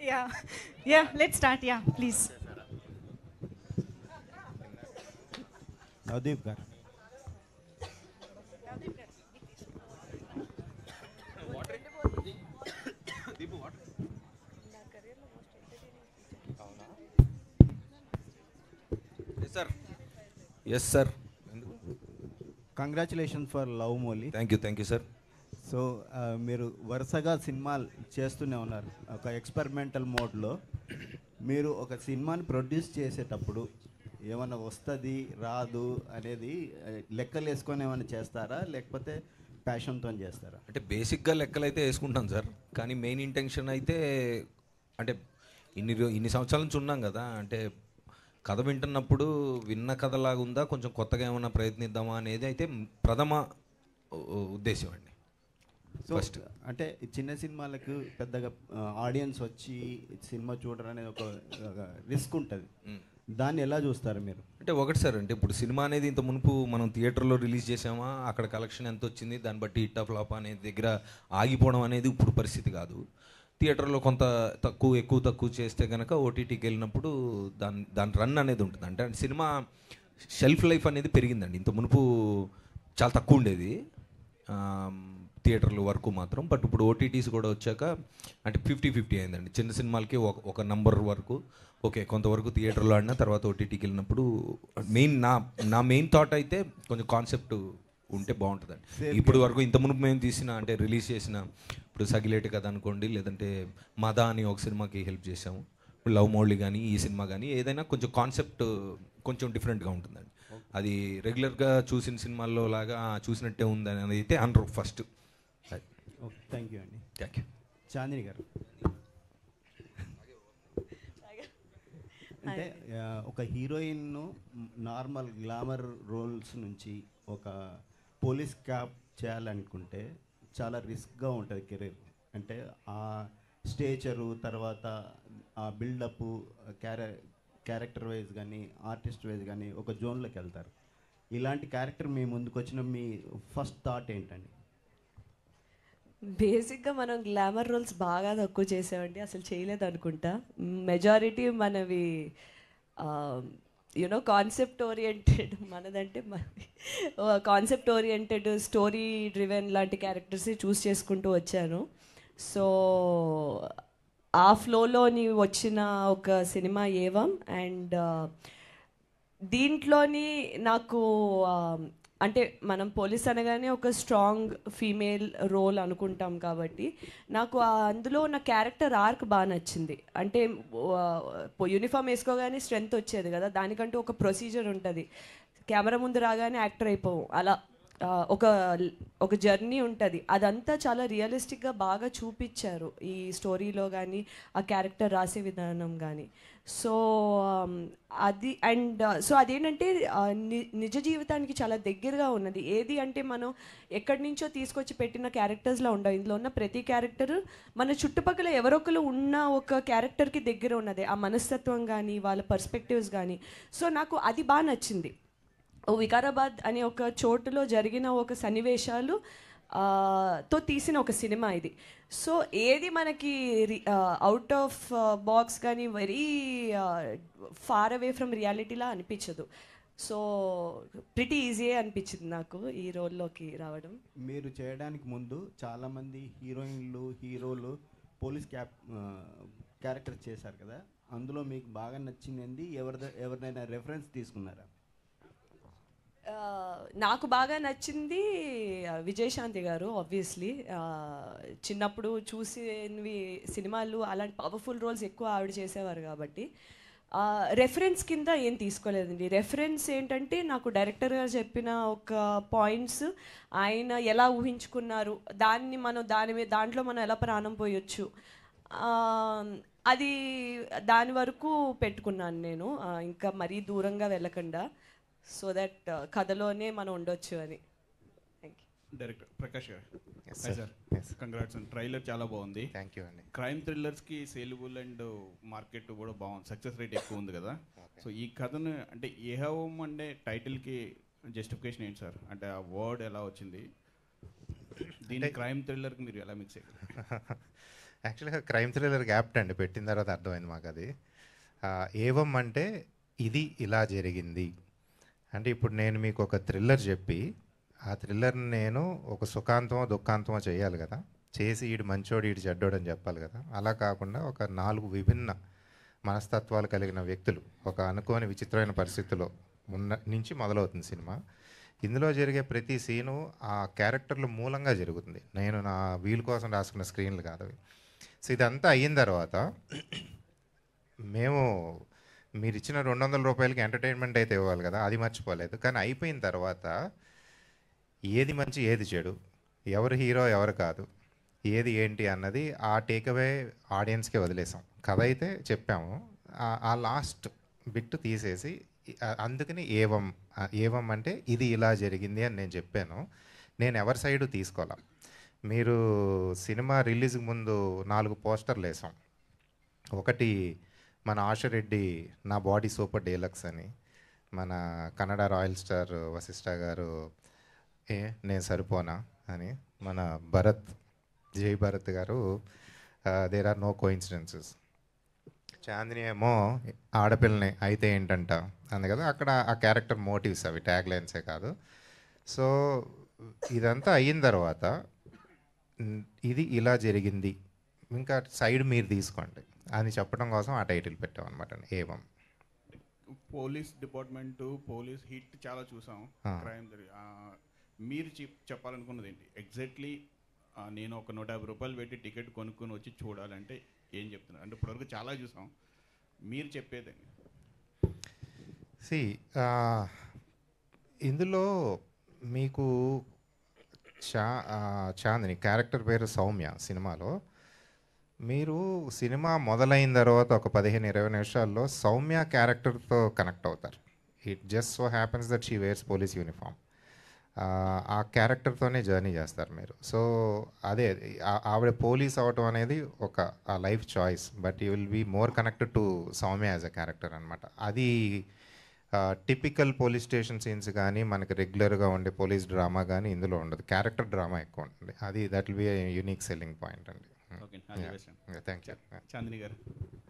Yeah, yeah, let's start. Yeah, please. Navdeep garu. Sir yes sir congratulation for Love Mouli. Thank you sir. So మీరు వరుసగా సినిమాలు చేస్తూనే ఉన్నారు ఒక ఎక్స్పెరిమెంటల్ మోడ్లో. మీరు ఒక సినిమాని ప్రొడ్యూస్ చేసేటప్పుడు ఏమన్నా వస్తుంది రాదు అనేది లెక్కలు వేసుకొని ఏమైనా చేస్తారా, లేకపోతే ప్యాషన్తో చేస్తారా? అంటే బేసిక్గా లెక్కలు అయితే వేసుకుంటాం సార్, కానీ మెయిన్ ఇంటెన్షన్ అయితే అంటే ఇన్ని సంవత్సరాల నుంచి ఉన్నాం కదా, అంటే కథ వింటున్నప్పుడు విన్న కథలాగా ఉందా, కొంచెం కొత్తగా ఏమైనా ప్రయత్నిద్దామా అనేది అయితే ప్రథమ ఉద్దేశం అండి. సో అంటే చిన్న సినిమాలకు పెద్దగా ఆడియన్స్ వచ్చి సినిమా చూడడం అనేది ఒక రిస్క్ ఉంటుంది. దాన్ని ఎలా చూస్తారు మీరు? అంటే ఒకటి సార్, అంటే ఇప్పుడు సినిమా అనేది ఇంత మునుపు మనం థియేటర్లో రిలీజ్ చేసామా, అక్కడ కలెక్షన్ ఎంత వచ్చింది, దాన్ని బట్టి హిట్ ఆఫ్ ఫ్లాప్ అనేది దగ్గర ఆగిపోవడం అనేది ఇప్పుడు పరిస్థితి కాదు. థియేటర్లో కొంత ఎక్కువ చేస్తే కనుక ఓటీటీకి వెళ్ళినప్పుడు దాని రన్ అనేది ఉంటుంది. అంటే సినిమా షెల్ఫ్ లైఫ్ అనేది పెరిగిందండి. ఇంత మునుపు చాలా తక్కువ ఉండేది థియేటర్ల వరకు మాత్రం, బట్ ఇప్పుడు ఓటీటీస్ కూడా వచ్చాక అంటే 50-50 అయిందండి. చిన్న సినిమాలకి ఒక నంబర్ వరకు ఓకే, కొంతవరకు థియేటర్లో ఆడినా తర్వాత ఓటీటీకి వెళ్ళినప్పుడు నా మెయిన్ థాట్ అయితే కొంచెం కాన్సెప్ట్ ఉంటే బాగుంటుందండి. ఇప్పుడు వరకు ఇంత మునుపు మేము తీసిన అంటే రిలీజ్ చేసిన ఇప్పుడు సగిలేటి కథ అనుకోండి, లేదంటే మదా అని ఒక సినిమాకి హెల్ప్ చేసాము, లవ్ మోడ్లీ కానీ ఈ సినిమా కానీ ఏదైనా కొంచెం కాన్సెప్ట్ కొంచెం డిఫరెంట్గా ఉంటుందండి. అది రెగ్యులర్గా చూసిన సినిమాల్లో లాగా చూసినట్టే ఉందని అనేది అయితే అనరు ఫస్ట్. థ్యాంక్ యూ అండి. Thank you. చాందిని గారు, అంటే ఒక హీరోయిన్ నార్మల్ గ్లామర్ రోల్స్ నుంచి ఒక పోలీస్ క్యాప్ చేయాలనుకుంటే చాలా రిస్క్గా ఉంటుంది కెరీర్. అంటే ఆ స్టేచరు తర్వాత ఆ బిల్డప్ క్యారెక్టర్ వైజ్ కానీ ఆర్టిస్ట్ వైజ్ కానీ ఒక జోన్లోకి వెళ్తారు. ఇలాంటి క్యారెక్టర్ మీ ముందుకు వచ్చిన మీ ఫస్ట్ థాట్ ఏంటండి? బేసిక్గా మనం గ్లామర్ రోల్స్ బాగా తక్కువ చేసామండి, అసలు చేయలేదు అనుకుంటా. మెజారిటీ మనవి యూనో కాన్సెప్ట్ ఓరియంటెడ్, మనదంటే కాన్సెప్ట్ ఓరియంటెడ్ స్టోరీ డ్రివెన్ లాంటి క్యారెక్టర్స్ చూస్ చేసుకుంటూ వచ్చాను. సో ఆ ఫ్లోలోని వచ్చిన ఒక సినిమా ఏవం. అండ్ దీంట్లోని నాకు అంటే మనం పోలీస్ అనగానే ఒక స్ట్రాంగ్ ఫీమేల్ రోల్ అనుకుంటాం కాబట్టి నాకు అందులో ఉన్న క్యారెక్టర్ ఆర్క్ బాగా నచ్చింది. అంటే యూనిఫామ్ వేసుకోగానే స్ట్రెంగ్త్ వచ్చేది కదా, దానికంటూ ఒక ప్రొసీజర్ ఉంటుంది. కెమెరా ముందు రాగానే యాక్టర్ అయిపోవు, అలా ఒక ఒక జర్నీ ఉంటుంది. అదంతా చాలా రియలిస్టిక్గా బాగా చూపించారు ఈ స్టోరీలో కానీ ఆ క్యారెక్టర్ రాసే విధానం కానీ. సో అది అండ్ సో అదేంటంటే నిజ జీవితానికి చాలా దగ్గరగా ఉన్నది. ఏది అంటే మనం ఎక్కడి నుంచో తీసుకొచ్చి పెట్టిన క్యారెక్టర్స్లో ఉండవు. ఇందులో ఉన్న ప్రతి క్యారెక్టర్ మన చుట్టుపక్కల ఎవరొకరు ఉన్న ఒక క్యారెక్టర్కి దగ్గర ఉన్నది, ఆ మనస్తత్వం కానీ వాళ్ళ పర్స్పెక్టివ్స్ కానీ. సో నాకు అది బాగా నచ్చింది. వికారాబాద్ అనే ఒక చోటులో జరిగిన ఒక సన్నివేశాలు తో తీసిన ఒక సినిమా ఇది. సో ఏది మనకి అవుట్ ఆఫ్ బాక్స్ కానీ వెరీ ఫార్ అవే ఫ్రమ్ రియాలిటీలా అనిపించదు. సో ప్రిటీ ఈజీయే అనిపించింది నాకు ఈ రోల్లోకి రావడం. మీరు చేయడానికి ముందు చాలామంది హీరోయిన్లు హీరోలు పోలీస్ క్యారెక్టర్ చేశారు కదా, అందులో మీకు బాగా నచ్చింది ఎవరినైనా రెఫరెన్స్ తీసుకున్నారా? నాకు బాగా నచ్చింది విజయశాంతి గారు. ఆబ్వియస్లీ చిన్నప్పుడు చూసినవి సినిమాలు అలాంటి పవర్ఫుల్ రోల్స్ ఎక్కువ ఆవిడ చేసేవారు కాబట్టి రెఫరెన్స్ కింద ఏం తీసుకోలేదండి. రెఫరెన్స్ ఏంటంటే నాకు డైరెక్టర్ గారు చెప్పిన ఒక పాయింట్స్, ఆయన ఎలా ఊహించుకున్నారు, దాన్ని మనం దాంట్లో మనం ఎలా ప్రాణం పోయొచ్చు, అది దాని వరకు పెట్టుకున్నాను నేను, ఇంకా మరీ దూరంగా వెళ్ళకుండా, సో దట్ కథలోనే మనం ఉండొచ్చు అని. Thank you. డైరెక్టర్ ప్రకాష్ గారు, సార్ కంగ్రాట్స్ అండి. ట్రైలర్ చాలా బాగుంది. థ్యాంక్ యూ అండి. క్రైమ్ థ్రిల్లర్స్కి సేలబుల్ అండ్ మార్కెట్ కూడా బాగుంది, సక్సెస్ రేట్ ఎక్కువ ఉంది కదా. సో ఈ కథను అంటే ఏహవం అంటే టైటిల్కి జస్టిఫికేషన్ ఏంటి సార్? అంటే ఆ వర్డ్ ఎలా వచ్చింది? దీని క్రైమ్ థ్రిల్లర్కి మీరు ఎలా మిక్స్ అయ్యారు? యాక్చువల్గా క్రైమ్ థ్రిల్లర్ గ్యాప్ట్ అండి, పెట్టిన తర్వాత అర్థమైంది మాకు అది. ఏవం అంటే ఇది ఇలా జరిగింది అంటే, ఇప్పుడు నేను మీకు ఒక థ్రిల్లర్ చెప్పి ఆ థ్రిల్లర్ని నేను ఒక సుఖాంతమో దుఃఖాంతమో చేయాలి కదా, చేసి ఈడు మంచోడు ఈడు చెడ్డోడు అని చెప్పాలి కదా. అలా కాకుండా ఒక 4 విభిన్న మనస్తత్వాలు కలిగిన వ్యక్తులు ఒక అనుకోని విచిత్రమైన పరిస్థితుల్లో నుంచి మొదలవుతుంది సినిమా. ఇందులో జరిగే ప్రతి సీను ఆ క్యారెక్టర్ల మూలంగా జరుగుతుంది. నేను నా వీలు కోసం రాసుకున్న స్క్రీన్లు కాదు అవి. సో ఇదంతా అయిన తర్వాత మేము మీరు ఇచ్చిన 200 రూపాయలకి ఎంటర్టైన్మెంట్ అయితే ఇవ్వాలి కదా, అది మర్చిపోలేదు. కానీ అయిపోయిన తర్వాత ఏది మంచి ఏది చెడు, ఎవరు హీరో ఎవరు కాదు, ఏది ఏంటి అన్నది ఆ టేక్అవే ఆడియన్స్కే వదిలేసాం. కథ అయితే చెప్పాము, ఆ లాస్ట్ బిట్ తీసేసి అందుకని ఏవం అంటే ఇది ఇలా జరిగింది అని నేను చెప్పాను. నేను ఎవరి సైడు తీసుకోవాలా. మీరు సినిమా రిలీజ్కి ముందు 4 పోస్టర్లు వేసాం. ఒకటి మన ఆశరెడ్డి నా బాడీ సూపర్ డీలక్స్ అని, మన కన్నడ రాయల్ స్టార్ వశిష్ఠ గారు నేను సరిపోనా అని, మన Bharat Jai Bharat garu there are no coincidences, Chandini ఏమో ఆడపిల్లని అయితే ఏంటంట అంది కదా. అక్కడ ఆ క్యారెక్టర్ మోటివ్స్ అవి ట్యాగ్ లైన్సే కాదు. సో ఇదంతా అయిన తర్వాత ఇది ఇలా జరిగింది, ఇంకా సైడ్ మీరు తీసుకోండి అని చెప్పడం కోసం ఆ టైటిల్ పెట్టాం అనమాట, ఏవం. పోలీస్ డిపార్ట్మెంట్, పోలీస్ హిట్ చాలా చూసాం, క్రైమ్ మీరు చెప్పాలనుకున్నది ఏంటి ఎగ్జాక్ట్లీ? నేను ఒక 150 రూపాయలు పెట్టి టికెట్ కొనుక్కొని వచ్చి చూడాలంటే ఏం చెప్తున్నారు? అంటే ఇప్పటివరకు చాలా చూసాం, మీరు చెప్పేదండి. ఇందులో మీకు చాందిని క్యారెక్టర్ పేరు సౌమ్య. సినిమాలో మీరు సినిమా మొదలైన తర్వాత ఒక 15-20 నిమిషాల్లో సౌమ్య క్యారెక్టర్తో కనెక్ట్ అవుతారు. It just so happens that she wears police uniform. ఆ క్యారెక్టర్తోనే జర్నీ చేస్తారు మీరు. సో అదే ఆవిడ పోలీస్ అవటం అనేది ఒక life choice, but you will be more connected to Soumya as a character అనమాట. అది టిపికల్ పోలీస్ స్టేషన్ సీన్స్ కానీ మనకి రెగ్యులర్గా ఉండే పోలీస్ డ్రామా కానీ ఇందులో ఉండదు, క్యారెక్టర్ డ్రామా ఎక్కువ ఉంటుంది. అది that will be unique selling point అండి. Thank you. చాందిని గారు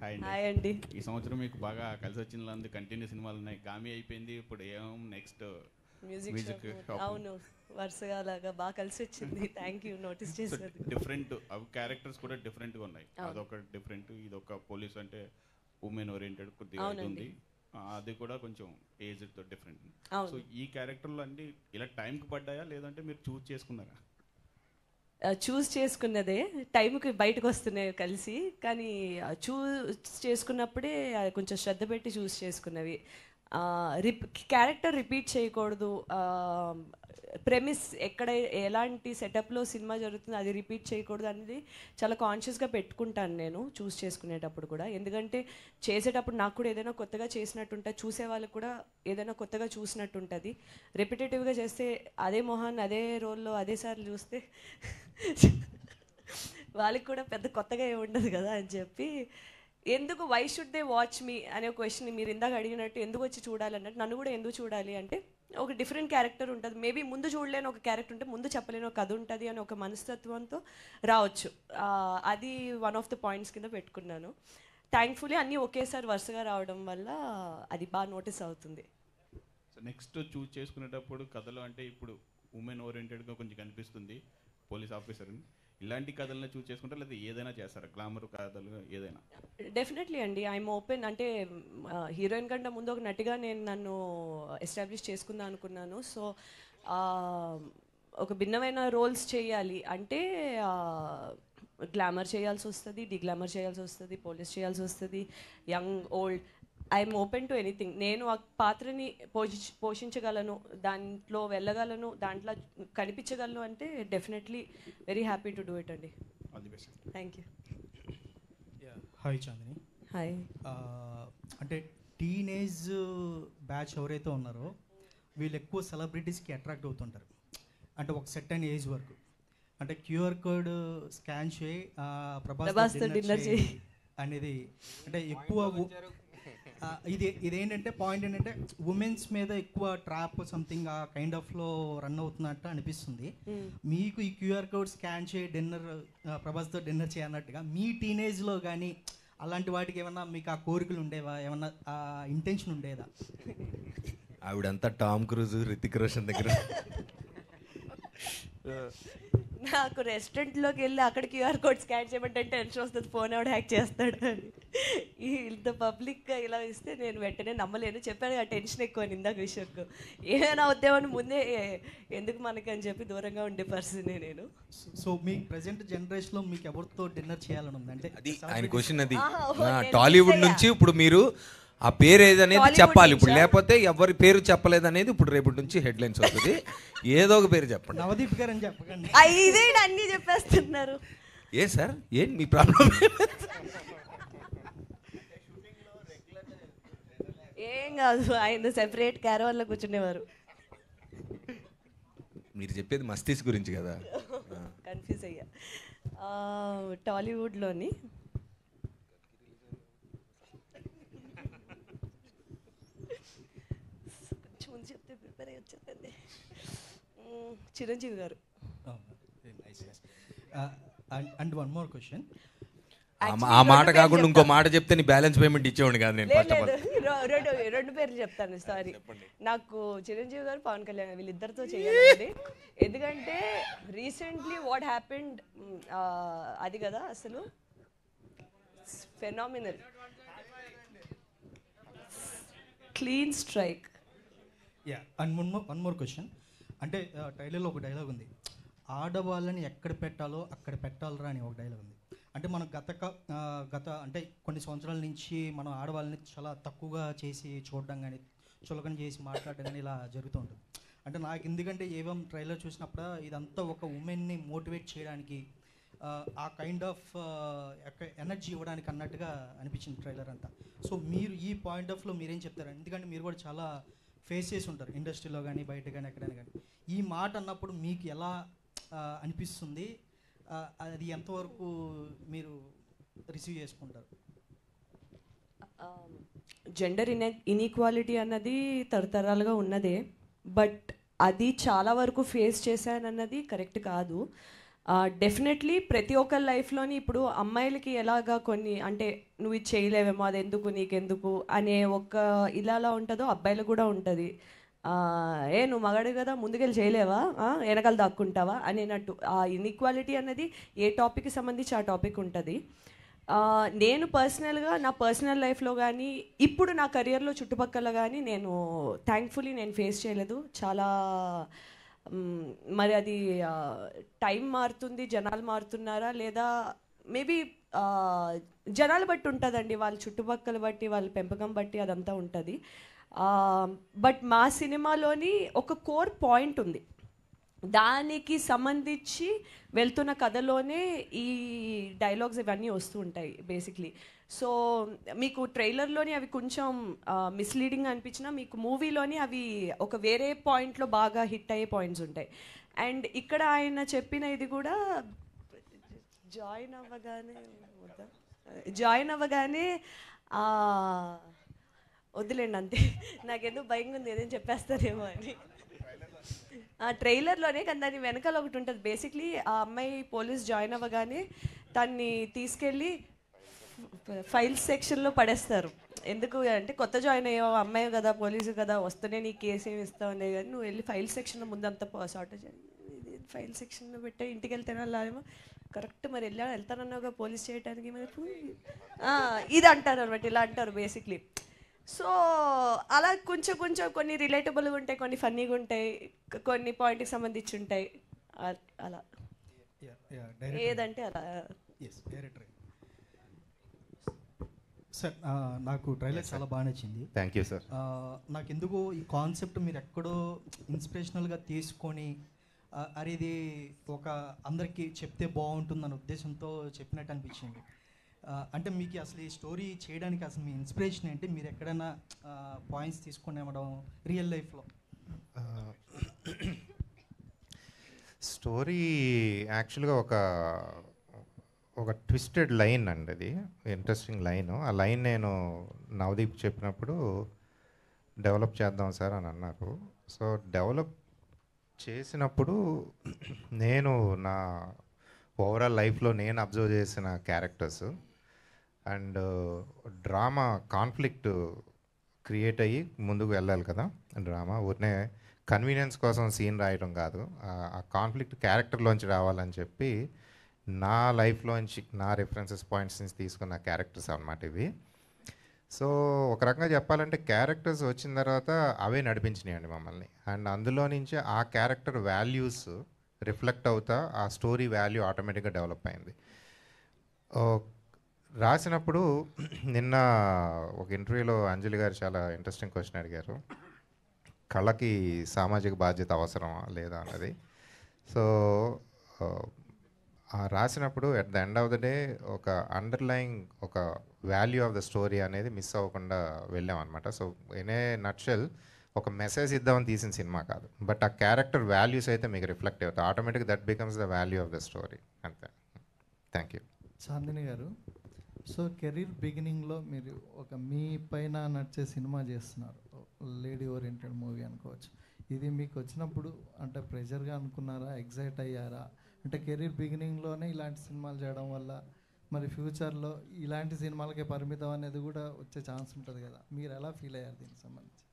హాయ్ అండి. ఈ సంవత్సరం మీకు బాగా కలిసి వచ్చిన కంటిన్యూ సినిమాలు ఉన్నాయి. గామి అయిపోయింది, ఇప్పుడు ఏం నెక్స్ట్ మ్యూజిక్. అవును, వరుసగా అలాగా బాగా కలిసి వచ్చింది. థ్యాంక్ యూ నోటీస్ చేశారు. డిఫరెంట్ అవి క్యారెక్టర్స్ కూడా డిఫరెంట్గా ఉన్నాయి. అదొక డిఫరెంట్, ఇదొక పోలీస్ అంటే ఉమెన్ ఓరియంటెడ్ కొద్దిగా ఉంది, అది కూడా కొంచెం ఏజ్తో డిఫరెంట్. సో ఈ క్యారెక్టర్లు అన్ని ఇలా టైంకి పడ్డాయా లేదంటే మీరు చూస్ చేసుకున్నారా? చూస్ చేసుకున్నదే, టైంకి బయటకు వస్తున్నాయి కలిసి, కానీ చూస్ చేసుకున్నప్పుడే కొంచెం శ్రద్ధ పెట్టి చూస్ చేసుకున్నవి. క్యారెక్టర్ రిపీట్ చేయకూడదు, ప్రెమిస్ ఎక్కడ ఎలాంటి సెటప్లో సినిమా జరుగుతుందో అది రిపీట్ చేయకూడదు అనేది చాలా కాన్షియస్గా పెట్టుకుంటాను నేను చూస్ చేసుకునేటప్పుడు కూడా. ఎందుకంటే చేసేటప్పుడు నాకు కూడా ఏదైనా కొత్తగా చేసినట్టు ఉంటుంది, చూసే వాళ్ళకి కూడా ఏదైనా కొత్తగా చూసినట్టు ఉంటుంది. రిపిటేటివ్గా చేస్తే అదే మొహాన్ని అదే రోల్లో అదేసార్లు చూస్తే వాళ్ళకి కూడా పెద్ద కొత్తగా ఏమి ఉండదు కదా అని చెప్పి, ఎందుకు వై షుడ్ దే వాచ్ మీ అనే క్వశ్చన్ మీరు ఇందాక అడిగినట్టు, ఎందుకు వచ్చి చూడాలన్నట్టు నన్ను కూడా ఎందుకు చూడాలి అంటే ఒక డిఫరెంట్ క్యారెక్టర్ ఉంటుంది. మేబీ ముందు చూడలేని ఒక క్యారెక్టర్ ఉంటే ముందు చెప్పలేని ఒక కథ ఉంటుంది అని ఒక మనస్తత్వంతో రావచ్చు. అది వన్ ఆఫ్ ద పాయింట్స్ కింద పెట్టుకున్నాను. థ్యాంక్ఫుల్లీ అన్నీ ఒకేసారి వరుసగా రావడం వల్ల అది బాగా నోటీస్ అవుతుంది. సో నెక్స్ట్ చూస్ చేసుకునేటప్పుడు కథలో అంటే ఇప్పుడు ఉమెన్ ఓరియంటెడ్గా కొంచెం కనిపిస్తుంది పోలీస్ ఆఫీసర్ని, ఇలాంటి కథలను చూస్ చేసుకుంటారా లేదా ఏదైనా చేస్తారా? గ్లామర్ కథలు ఏదైనా? డెఫినెట్లీ అండి, ఐఎమ్ ఓపెన్. అంటే హీరోయిన్ కంటే ముందు ఒక నటిగా నేను నన్ను ఎస్టాబ్లిష్ చేసుకుందాం అనుకున్నాను. సో ఒక భిన్నమైన రోల్స్ చేయాలి అంటే గ్లామర్ చేయాల్సి వస్తుంది, డిగ్లామర్ చేయాల్సి వస్తుంది, పోలీస్ చేయాల్సి వస్తుంది, young old. I'm open to anything. నేను ఆ పాత్రని పోషించగలను, దాంట్లో వెళ్ళగలను, దాంట్లో కనిపించగలను అంటే definitely very happy to do it అండి. Thank you. Hi Chandini. Hi. అంటే టీనేజ్ బ్యాచ్ ఎవరైతే ఉన్నారో వీళ్ళు ఎక్కువ సెలబ్రిటీస్కి అట్రాక్ట్ అవుతుంటారు, అంటే ఒక సెట్ అయిన ఏజ్ వరకు. అంటే క్యూఆర్ కోడ్ స్కాన్ చేయి ప్రభాస్ డిన్నర్ చేయి అనేది అంటే ఎక్కువ ఇదేంటంటే పాయింట్ ఏంటంటే ఉమెన్స్ మీద ఎక్కువ ట్రాప్ సంథింగ్ ఆ కైండ్ ఆఫ్లో రన్ అవుతున్నట్టు అనిపిస్తుంది. మీకు ఈ క్యూఆర్ కోడ్ స్కాన్ చేయి డిన్నర్ ప్రభాస్తో డిన్నర్ చేయన్నట్టుగా మీ టీనేజ్లో కానీ అలాంటి వాటికి ఏమన్నా మీకు ఆ కోరికలు ఉండేవా, ఏమన్నా ఆ ఇంటెన్షన్ ఉండేదా? ఆవిడంతా టామ్ క్రూజ్, రితిక్ రోషన్ దగ్గర. నాకు రెస్టారెంట్లోకి వెళ్ళి అక్కడ క్యూఆర్ కోడ్ స్కాన్ చేయమంటే టెన్షన్ వస్తుంది, ఫోన్ ఎవడు హ్యాక్ చేస్తాడు అని. ఇంత పబ్లిక్గా ఇలా ఇస్తే నేను వెంటనే నమ్మలేను. చెప్పాను ఆ టెన్షన్ ఎక్కువ ఇందాక విషయంకు. ఏమైనా అవుతామని ముందే ఎందుకు మనకి అని చెప్పి దూరంగా ఉండే పర్సనే నేను. సో మీ ప్రజెంట్ జనరేషన్లో మీకు ఎవరితో డిన్నర్ చేయాలని ఉంది? అంటే అది ఆయన క్వశ్చన్. అది నేను టాలీవుడ్ మిస్ నుంచి ఇప్పుడు మీరు ఆ పేరు ఏదనేది టాలీవుడ్ చెప్పాలి ఇప్పుడు, నుంచా? లేకపోతే ఎవరి పేరు చెప్పలేదనేది ఇప్పుడు రేపటి నుంచి హెడ్లైన్స్ అవుతుంది. ఏదో ఒక పేరు చెప్పండి. నవదీప్ గారు అని చెప్పకండి. ఇదే అన్నీ చెప్పేస్తున్నారు. ఏ సార్, ఏం మీ ప్రాబ్లం? ఏం కాదు, ఆయన సెపరేట్ క్యారవాన్లో కూర్చునేవారు. మీరు చెప్పేది మస్తీస్ గురించి కదా. కన్ఫ్యూజ్ అయ్యా. టాలీవుడ్లోని కొంచెం ముందు చెప్తే ప్రిపేర్ అయ్యి వచ్చేదండి. చిరంజీవి గారు. And one more question. ఆ మాట కాకుండా ఇంకో మాట చెప్తే నీ బ్యాలెన్స్ పేమెంట్ ఇచ్చేవాడు కాదు నేను. ఫస్ట్ ఆఫ్ ఆల్ రెండు పేర్లు చెప్తాను, సారీ. నాకు చిరంజీవి గారు, పవన్ కళ్యాణ్ వీళ్ళిద్దరితో చేయాలండి. ఎందుకంటే రీసెంట్లీ వాట్ హ్యాపెండ్ అది కదా అసలు phenomenal, clean strike. Yeah, and one more question. అంటే ట్రైలర్లో ఒక డైలాగ్ ఉంది, ఆడవాళ్ళని ఎక్కడ పెట్టాలో అక్కడ పెట్టాలరా అని ఒక డైలాగ్ ఉంది. అంటే మనం గత అంటే కొన్ని సంవత్సరాల నుంచి మనం ఆడవాళ్ళని చాలా తక్కువగా చేసి చూడడం కానీ, చులకన చేసి మాట్లాడడం కానీ ఇలా జరుగుతూ ఉంటుంది. అంటే నాకు ఎందుకంటే ఏవం ట్రైలర్ చూసినప్పుడు ఇదంతా ఒక ఉమెన్ని మోటివేట్ చేయడానికి, ఆ కైండ్ ఆఫ్ ఎనర్జీ ఇవ్వడానికి అన్నట్టుగా అనిపించింది ట్రైలర్ అంతా. సో మీరు ఈ పాయింట్ ఆఫ్లో మీరేం చెప్తారు? ఎందుకంటే మీరు కూడా చాలా ఫేస్ చేసి ఉంటారు ఇండస్ట్రీలో కానీ బయట కానీ ఎక్కడైనా కానీ. ఈ మాట అన్నప్పుడు మీకు ఎలా అనిపిస్తుంది? అది ఎంతవరకు మీరు రిసీవ్ చేసుకుంటారు? జెండర్ ఇన్ఈక్వాలిటీ అన్నది తరతరాలుగా ఉన్నదే, బట్ అది చాలా వరకు ఫేస్ చేశానన్నది కరెక్ట్ కాదు. డెఫినెట్లీ ప్రతి ఒక్కరి లైఫ్లోని ఇప్పుడు అమ్మాయిలకి ఎలాగా కొన్ని అంటే నువ్వు ఇది చేయలేవేమో, అది ఎందుకు నీకెందుకు అనే ఒక ఇలా ఉంటుందో అబ్బాయిలకు కూడా ఉంటుంది. నువ్వు మగాడు కదా ముందుకెళ్ళి చేయలేవా, వెనకాల దాక్కుంటావా అనేటట్టు. ఆ ఇన్ఈక్వాలిటీ అన్నది ఏ టాపిక్కి సంబంధించి ఆ టాపిక్ ఉంటుంది. నేను పర్సనల్గా నా పర్సనల్ లైఫ్లో కానీ ఇప్పుడు నా కెరియర్లో చుట్టుపక్కల కానీ నేను థ్యాంక్ఫుల్లీ నేను ఫేస్ చేయలేదు. చాలా మరి అది టైం మారుతుంది, జనాలు మారుతున్నారా లేదా మేబీ జనాలు బట్టి ఉంటుందండి, వాళ్ళ చుట్టుపక్కల బట్టి వాళ్ళ పెంపకం బట్టి అదంతా ఉంటుంది. బట్ మా సినిమాలోని ఒక కోర్ పాయింట్ ఉంది, దానికి సంబంధించి వెళ్తున్న కథలోనే ఈ డైలాగ్స్ ఇవన్నీ వస్తూ ఉంటాయి బేసిక్లీ. సో మీకు ట్రైలర్లోని అవి కొంచెం మిస్లీడింగ్ అనిపించినా మీకు మూవీలోని అవి ఒక వేరే పాయింట్లో బాగా హిట్ అయ్యే పాయింట్స్ ఉంటాయి. అండ్ ఇక్కడ ఆయన చెప్పిన ఇది కూడా జాయిన్ అవ్వగానే వద్దులేండి అంతే, నాకెందుకు భయంగా ఉంది ఏదేం చెప్పేస్తారేమో అని. ఆ ట్రైలర్లోనే కానీ దాని వెనకాల ఒకటి ఉంటుంది. బేసిక్లీ ఆ అమ్మాయి పోలీస్ జాయిన్ అవ్వగానే దాన్ని తీసుకెళ్ళి ఫైల్స్ సెక్షన్లో పడేస్తారు. ఎందుకు అంటే కొత్త జాయిన్ అయ్యో అమ్మాయి కదా, పోలీసు కదా, వస్తూనే నీ కేసు ఏమి ఇస్తావునే కానీ నువ్వు వెళ్ళి ఫైల్ సెక్షన్లో ముందంతా సార్ట్ చేయాలి. ఇది ఫైల్ సెక్షన్లో పెట్టే ఇంటికి వెళ్తేనే వెళ్ళాలేమో కరెక్ట్, మరి వెళ్తానన్నావుగా పోలీస్ చేయడానికి, మరి ఇది అంటారు అనమాట, ఇలా అంటారు బేసిక్లీ. సో అలా కొంచెం కొన్ని రిలేటబుల్గా ఉంటాయి, కొన్ని ఫన్నీగా ఉంటాయి, కొన్ని పాయింట్కి సంబంధించి ఉంటాయి. అలా ఏదంటే అలా. సార్ నాకు ట్రైలర్ చాలా బాగా నచ్చింది. Thank you sir. నాకు ఎందుకో ఈ కాన్సెప్ట్ మీరు ఎక్కడో ఇన్స్పిరేషనల్గా తీసుకొని అరే ఇది ఒక అందరికీ చెప్తే బాగుంటుందన్న ఉద్దేశంతో చెప్పినట్టు అనిపించింది. అంటే మీకు అసలు ఈ స్టోరీ చేయడానికి అసలు మీ ఇన్స్పిరేషన్ ఏంటి? మీరు ఎక్కడైనా పాయింట్స్ తీసుకొని ఇవ్వడం రియల్ లైఫ్లో? స్టోరీ యాక్చువల్గా ఒక ట్విస్టెడ్ లైన్ అండి, అది ఇంట్రెస్టింగ్ లైన్. ఆ లైన్ నేను నవదీప్ చెప్పినప్పుడు డెవలప్ చేద్దాం సార్ అని అన్నారు. సో డెవలప్ చేసినప్పుడు నేను నా ఓవరాల్ లైఫ్లో నేను అబ్జర్వ్ చేసిన characters and drama conflict create అయ్యి ముందుకు వెళ్ళాలి కదా. డ్రామా ఊరినే కన్వీనియన్స్ కోసం సీన్ రాయడం కాదు, ఆ కాన్ఫ్లిక్ట్ క్యారెక్టర్లోంచి రావాలని చెప్పి నా లైఫ్లోంచి నా రెఫరెన్సెస్ పాయింట్స్ నుంచి తీసుకున్న క్యారెక్టర్స్ అన్నమాట ఇవి. సో ఒక రకంగా చెప్పాలంటే క్యారెక్టర్స్ వచ్చిన తర్వాత అవే నడిపించినాయండి మమ్మల్ని. అండ్ అందులో నుంచి ఆ క్యారెక్టర్ వాల్యూస్ రిఫ్లెక్ట్ అవుతా ఆ స్టోరీ వాల్యూ ఆటోమేటిక్గా డెవలప్ అయింది. రాసినప్పుడు నిన్న ఒక ఇంటర్వ్యూలో అంజలి గారు చాలా ఇంట్రెస్టింగ్ క్వశ్చన్ అడిగారు, కళకి సామాజిక బాధ్యత అవసరమా లేదా అన్నది. సో రాసినప్పుడు at the end of the day ఒక అండర్లయింగ్ ఒక వాల్యూ ఆఫ్ ద స్టోరీ అనేది మిస్ అవ్వకుండా వెళ్ళామన్నమాట. సో ఇన్ ఏ నట్షెల్ ఒక మెసేజ్ ఇద్దామని తీసిన సినిమా కాదు, బట్ ఆ క్యారెక్టర్ వాల్యూస్ అయితే మీకు రిఫ్లెక్ట్ అవుతాయి, ఆటోమేటిక్గా that becomes the value of the story. అంతే. Thank you. చాందిని గారు, సో కెరీర్ బిగినింగ్లో మీరు ఒక మీ పైన నడిచే సినిమా చేస్తున్నారు, లేడీ ఓరియంటెడ్ మూవీ అనుకోవచ్చు. ఇది మీకు వచ్చినప్పుడు అంటే ప్రెషర్గా అనుకున్నారా, ఎగ్జైట్ అయ్యారా? అంటే కెరీర్ బిగినింగ్లోనే ఇలాంటి సినిమాలు చేయడం వల్ల మరి ఫ్యూచర్లో ఇలాంటి సినిమాలకే పరిమితం అనేది కూడా వచ్చే ఛాన్స్ ఉంటుంది కదా, మీరు ఎలా ఫీల్ అయ్యారు దీనికి సంబంధించి?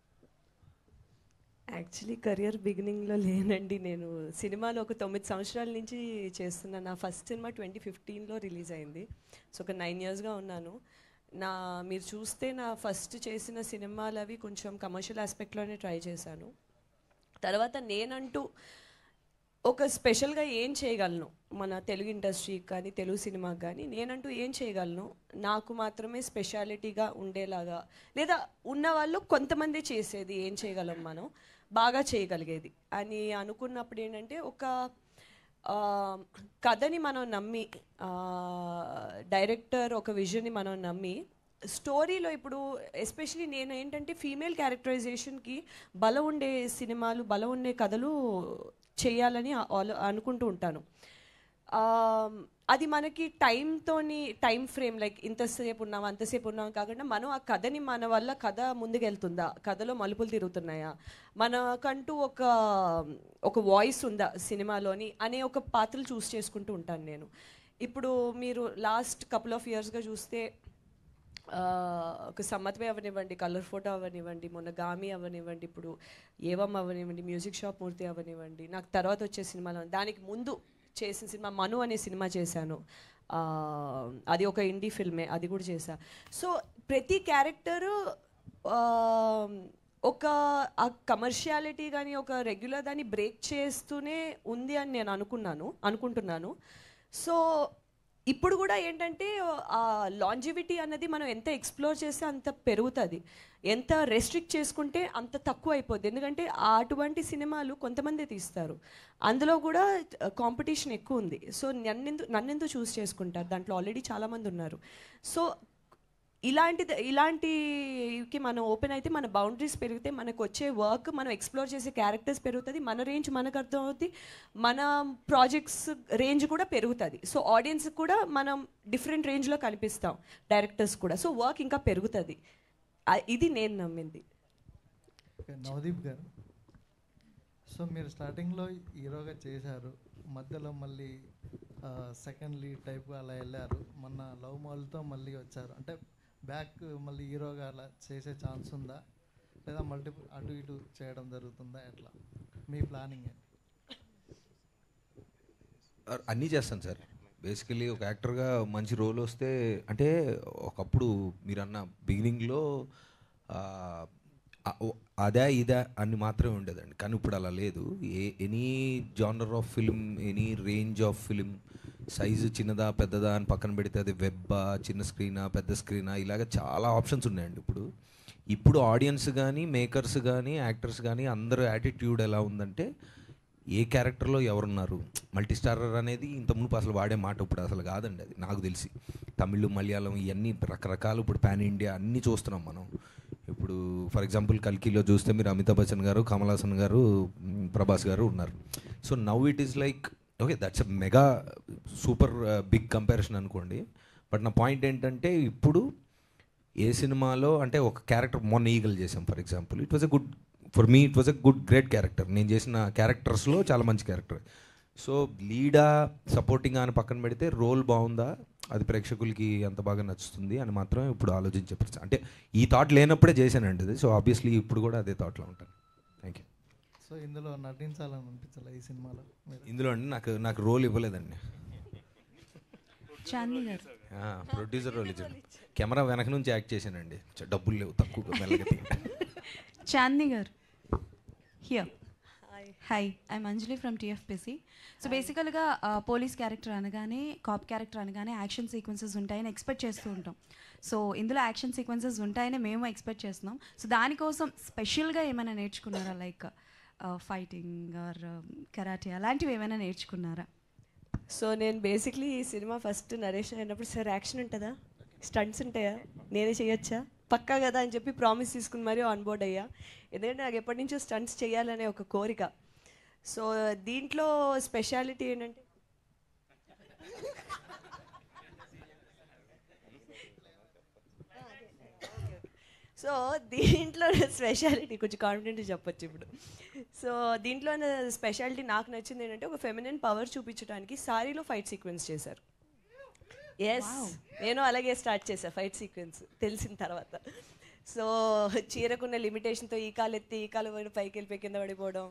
యాక్చువల్లీ కెరియర్ బిగినింగ్లో లేనండి. నేను సినిమాలు ఒక 9 సంవత్సరాల నుంచి చేస్తున్నాను. నా ఫస్ట్ సినిమా 2015లో రిలీజ్ అయింది. సో ఒక 9 yearsగా ఉన్నాను. మీరు చూస్తే నా ఫస్ట్ చేసిన సినిమాలు అవి కొంచెం కమర్షియల్ ఆస్పెక్ట్లోనే ట్రై చేశాను. తర్వాత నేనంటూ ఒక స్పెషల్గా ఏం చేయగలను మన తెలుగు ఇండస్ట్రీకి కానీ తెలుగు సినిమాకి కానీ, నేనంటూ ఏం చేయగలను, నాకు మాత్రమే స్పెషాలిటీగా ఉండేలాగా, లేదా ఉన్నవాళ్ళు కొంతమంది చేసేది ఏం చేయగలం మనం బాగా చేయగలిగేది అని అనుకున్నప్పుడు ఏంటంటే, ఒక కథని మనం నమ్మి, డైరెక్టర్ ఒక విజన్ని మనం నమ్మి, స్టోరీలో ఇప్పుడు ఎస్పెషలీ నేను ఏంటంటే ఫీమేల్ క్యారెక్టరైజేషన్కి బలం ఉండే సినిమాలు, బలం ఉండే కథలు చేయాలని అనుకుంటూ ఉంటాను. అది మనకి టైం ఫ్రేమ్ లైక్ ఇంతసేపు ఉన్నాం అంతసేపు ఉన్నాం కాకుండా, మనం ఆ కథని మన వల్ల కథ ముందుకెళ్తుందా, కథలో మలుపులు తిరుగుతున్నాయా, మనకంటూ ఒక వాయిస్ ఉందా సినిమాలోని అనే ఒక పాత్రలు చూస్ చేసుకుంటూ ఉంటాను నేను. ఇప్పుడు మీరు లాస్ట్ కపుల్ ఆఫ్ ఇయర్స్గా చూస్తే ఒక సమ్మత్వే అవనివ్వండి, కలర్ ఫోటో అవనివ్వండి, మొన్న గామి అవనివ్వండి, ఇప్పుడు ఏవం అవనివ్వండి, మ్యూజిక్ షాప్ మూర్తి అవనివ్వండి, నాకు తర్వాత వచ్చే సినిమాలో దానికి ముందు చేసిన సినిమా మను అనే సినిమా చేశాను. అది ఒక ఇండీ ఫిల్మే, అది కూడా చేశా. సో ప్రతి క్యారెక్టరు ఒక ఆ కమర్షియాలిటీ కానీ ఒక రెగ్యులర్ దాన్ని బ్రేక్ చేస్తూనే ఉంది అని నేను అనుకుంటున్నాను. సో ఇప్పుడు కూడా ఏంటంటే ఆ లాంజివిటీ అన్నది మనం ఎంత ఎక్స్ప్లోర్ చేస్తే అంత పెరుగుతుంది, ఎంత రెస్ట్రిక్ట్ చేసుకుంటే అంత తక్కువ అయిపోద్ది. ఎందుకంటే అటువంటి సినిమాలు కొంతమంది తీస్తారు, అందులో కూడా కాంపిటీషన్ ఎక్కువ ఉంది. సో నన్నెందుకు చూస్ చేసుకుంటారు, దాంట్లో ఆల్రెడీ చాలామంది ఉన్నారు. సో ఇలాంటికి మనం ఓపెన్ అయితే మన బౌండరీస్ పెరిగితే మనకు వచ్చే వర్క్, మనం ఎక్స్ప్లోర్ చేసే క్యారెక్టర్స్ పెరుగుతుంది, మన రేంజ్ మనకు అర్థం అవుతుంది, మన ప్రాజెక్ట్స్ రేంజ్ కూడా పెరుగుతుంది. సో ఆడియన్స్కి కూడా మనం డిఫరెంట్ రేంజ్లో కనిపిస్తాం, డైరెక్టర్స్ కూడా. సో వర్క్ ఇంకా పెరుగుతుంది, ఇది నేను నమ్మింది. నవదీప్ గారు, సో మీరు స్టార్టింగ్లో హీరోగా చేశారు, మధ్యలో మళ్ళీ సెకండ్ లీడ్ టైప్గా అలా వెళ్ళారు, మొన్న లవ్ మాల్తో మళ్ళీ వచ్చారు. అంటే బ్యాక్ మళ్ళీ హీరోగా అలా చేసే ఛాన్స్ ఉందా, లేదా మల్టిపుల్ అటు ఇటు చేయడం జరుగుతుందా, ఎట్లా మీ ప్లానింగ్? అన్నీ చేస్తాను సార్. బేసికలీ ఒక యాక్టర్గా మంచి రోల్ వస్తే, అంటే ఒకప్పుడు మీరన్న బిగినింగ్లో అదే ఇదే అని మాత్రమే ఉండేదండి, కానీ ఇప్పుడు అలా లేదు. Any genre of film, any range of film, size చిన్నదా పెద్దదా అని పక్కన పెడితే అది వెబ్బా, చిన్న స్క్రీనా పెద్ద స్క్రీనా, ఇలాగ చాలా ఆప్షన్స్ ఉన్నాయండి. ఇప్పుడు ఆడియన్స్ కానీ మేకర్స్ కానీ యాక్టర్స్ కానీ అందరూ యాటిట్యూడ్ ఎలా ఉందంటే, ఏ క్యారెక్టర్లో ఎవరున్నారు, మల్టీ స్టారర్ అనేది ఇంతకుముందు అసలు వాడే మాట ఇప్పుడు అసలు కాదండి. అది నాకు తెలిసి తమిళ్ మలయాళం ఇవన్నీ రకరకాలు ఇప్పుడు పాన్ ఇండియా అన్నీ చూస్తున్నాం మనం. ఇప్పుడు ఫర్ ఎగ్జాంపుల్ కల్కిలో చూస్తే మీరు అమితాబ్ బచ్చన్ గారు, కమల్ హాసన్ గారు, ప్రభాస్ గారు ఉన్నారు. So now it is like okay, that's a mega super big comparison అనుకోండి. బట్ నా పాయింట్ ఏంటంటే ఇప్పుడు ఏ సినిమాలో అంటే ఒక క్యారెక్టర్ మొన్న ఈగల్ చేసాం for example, it was a good for me, it was a good great character. నేను చేసిన క్యారెక్టర్స్లో చాలా మంచి క్యారెక్టర్. సో లీడా సపోర్టింగ్ అని పక్కన పెడితే రోల్ బాగుందా, అది ప్రేక్షకులకి ఎంత బాగా నచ్చుతుంది అని మాత్రమే ఇప్పుడు ఆలోచించే పరిస్థితి. అంటే ఈ థాట్ లేనప్పుడే చేశానండి అది. సో ఆబ్వియస్లీ ఇప్పుడు కూడా అదే థాట్లో ఉంటాను. Thank you. సో ఇందులో నటించాలని అనిపించాలి ఈ సినిమాలో మీరు? ఇందులో అండి నాకు రోల్ ఇవ్వలేదండి. చాందీ గారు ప్రొడ్యూసర్ రోల్ ఇచ్చాడు. కెమెరా వెనక నుంచి యాక్ట్ చేశానండి. డబ్బులు లేవు, తక్కువ మెల్లగా. చాందీ గారు here. Hi, I'm Anjali from TFPC. So బేసికల్గా పోలీస్ క్యారెక్టర్ అనగానే, కాప్ క్యారెక్టర్ అనగానే యాక్షన్ సీక్వెన్సెస్ ఉంటాయని ఎక్స్పెక్ట్ చేస్తూ ఉంటాం. సో ఇందులో యాక్షన్ సీక్వెన్సెస్ ఉంటాయని మేము ఎక్స్పెక్ట్ చేస్తున్నాం. సో దానికోసం స్పెషల్గా ఏమైనా నేర్చుకున్నారా, లైక్ ఫైటింగ్ ఆర్ కరాటే అలాంటివి ఏమైనా నేర్చుకున్నారా? సో నేను బేసిక్లీ ఈ సినిమా ఫస్ట్ నరేషన్ అయినప్పుడు, సార్ యాక్షన్ ఉంటుందా, స్టంట్స్ ఉంటాయా, నేనే చేయొచ్చా, పక్కా కదా అని చెప్పి ప్రామిస్ తీసుకుని మరీ ఆన్ బోర్డ్ అయ్యా. ఎందుకంటే నాకు ఎప్పటి నుంచో స్టంట్స్ చేయాలనే ఒక కోరిక. సో దీంట్లో స్పెషాలిటీ ఏంటంటే సో దీంట్లో స్పెషాలిటీ కొంచెం కాన్ఫిడెంట్గా చెప్పొచ్చు ఇప్పుడు. సో దీంట్లో స్పెషాలిటీ నాకు నచ్చింది ఏంటంటే ఒక ఫెమినిన్ పవర్ చూపించడానికి సారీలో ఫైట్ సీక్వెన్స్ చేశారు. ఎస్, నేను అలాగే స్టార్ట్ చేశాను ఫైట్ సీక్వెన్స్ తెలిసిన తర్వాత. సో చీరకున్న లిమిటేషన్తో ఈ కాలు ఎత్తి ఈ కాలు పడి పైకి వెళ్ళిపోయి కింద పడిపోవడం,